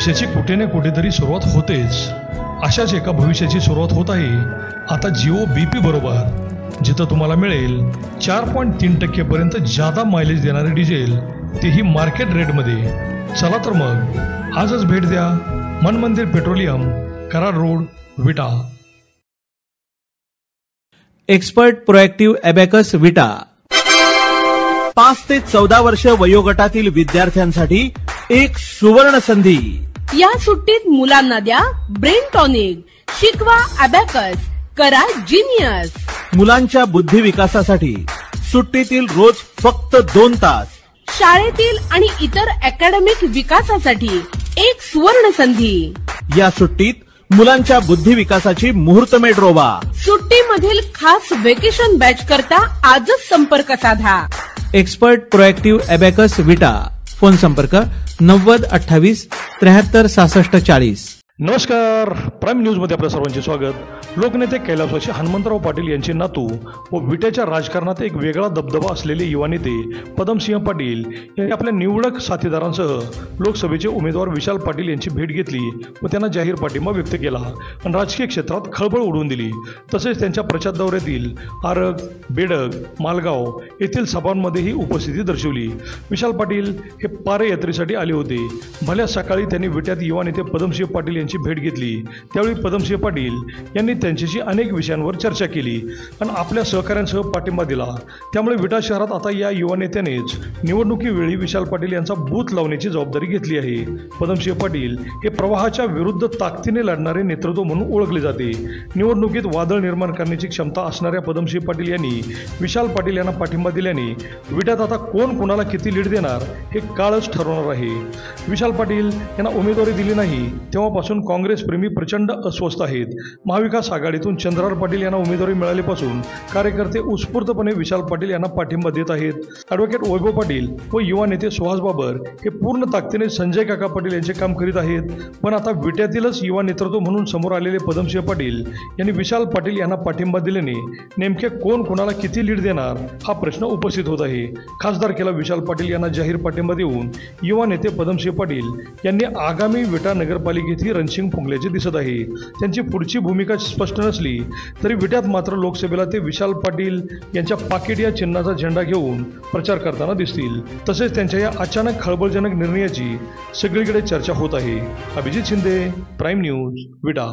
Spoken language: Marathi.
भविष्याची कुठे ना कुठेतरी सुरुवात होतेच. अशाच एका भविष्याची सुरुवात होत आहे आता जिओ BP बरोबर, जिथं तुम्हाला मिळेल 4.3% पर्यंत जादा मायलेज देणारे डिझेल, तेही मार्केट रेटमध्ये. चला तर मग आजच भेट द्या मन मंदिर पेट्रोलियम, कराड रोड, विटा. एक्सपर्ट प्रोएक्टिव्ह अबॅकस विटा 5 ते 14 वर्ष वयोगटातील विद्यार्थ्यांसाठी एक सुवर्ण संधी. या सुट्टीत मुलांना द्या ब्रेन टॉनिक, शिकवा अबॅकस, करा जिनियस. मुलांच्या बुद्धी विकासासाठी सुट्टीतील रोज फक्त 2 तास. शाळेतील आणि इतर अकॅडमिक विकासासाठी एक सुवर्ण संधी. या सुट्टीत मुलांच्या बुद्धी विकासाची मुहूर्तमेढ रोवा. सुट्टीमधील खास व्हेकेशन बॅच करता आजच संपर्क साधा. एक्सपर्ट प्रोएक्टिव्ह अबॅकस विटा. फोन संपर्क 90 28 73 66 40. नमस्कार, प्राईम न्यूजमध्ये आपल्या सर्वांचे स्वागत. लोकनेते कैलासवासी हनुमंतराव पाटील यांचे नातू व विट्याच्या राजकारणात एक वेगळा दबदबा असलेले युवा नेते पदमसिंह पाटील यांनी आपल्या निवडक साथीदारांसह लोकसभेचे उमेदवार विशाल पाटील यांची भेट घेतली व त्यांना जाहीर पाठिंबा व्यक्त केला आणि राजकीय क्षेत्रात खळबळ उडवून दिली. तसेच त्यांच्या प्रचार दौऱ्यातील आरग, बेडग, मालगाव येथील सभांमध्येही उपस्थिती दर्शवली. विशाल पाटील हे पारे यात्रेसाठी आले होते. भल्या सकाळी त्यांनी विट्यात युवा नेते पदमसिंह पाटील यांची भेट घेतली. त्यावेळी पदमसिंह पाटील यांनी त्यांच्याशी अनेक विषयांवर चर्चा केली आणि आपल्या सहकाऱ्यांसह पाठिंबा दिला. त्यामुळे विटा शहरात आता या युवा नेत्यानेच निवडणुकीवेळी विशाल पाटील यांचा बूथ लावण्याची जबाबदारी घेतली आहे. पदमसिंह पाटील हे प्रवाहाच्या विरुद्ध ताकदीने लढणारे नेतृत्व म्हणून ओळखले जाते. निवडणुकीत वादळ निर्माण करण्याची क्षमता असणाऱ्या पदमसिंह पाटील यांनी विशाल पाटील यांना पाठिंबा दिल्याने विट्यात आता कोण कोणाला किती लीड देणार हे काळच ठरवणार आहे. विशाल पाटील यांना उमेदवारी दिली नाही तेव्हापासून काँग्रेस प्रेमी प्रचंड अस्वस्थ आहेत. महाविकास आघाडीतून चंद्रहार पाटील यांना उमेदवारी मिळाल्यापासून कार्यकर्ते उत्स्फूर्तपणे विशाल पाटील यांना पाठिंबा देत आहेत. ॲडव्होकेट वैभव पाटील व युवा नेते सुहास बाबर हे पूर्ण ताकदीने संजय काका पाटील यांचे काम करीत आहेत. पण आता विट्यातीलच युवा नेतृत्व म्हणून समोर आलेले पदमसिंह पाटील यांनी विशाल पाटील यांना पाठिंबा दिल्याने नेमके कोण कोणाला किती लीड देणार हा प्रश्न उपस्थित होत आहे. खासदारकीला विशाल पाटील यांना जाहीर पाठिंबा देऊन युवा नेते पदमसिंह पाटील यांनी आगामी विटा नगरपालिकेतही रणशिंग फुंकल्याचे दिसत आहे. त्यांची पुढची भूमिका स्पष्ट नसली तरी विट्यात मात्र लोकसभेला ते विशाल पाटील यांच्या पाकिट या चिन्हाचा झेंडा घेऊन प्रचार करताना दिसतील. तसेच त्यांच्या या अचानक खळबळजनक निर्णयाची सगळीकडे चर्चा होत आहे. अभिजित शिंदे, प्राईम न्यूज, विटा.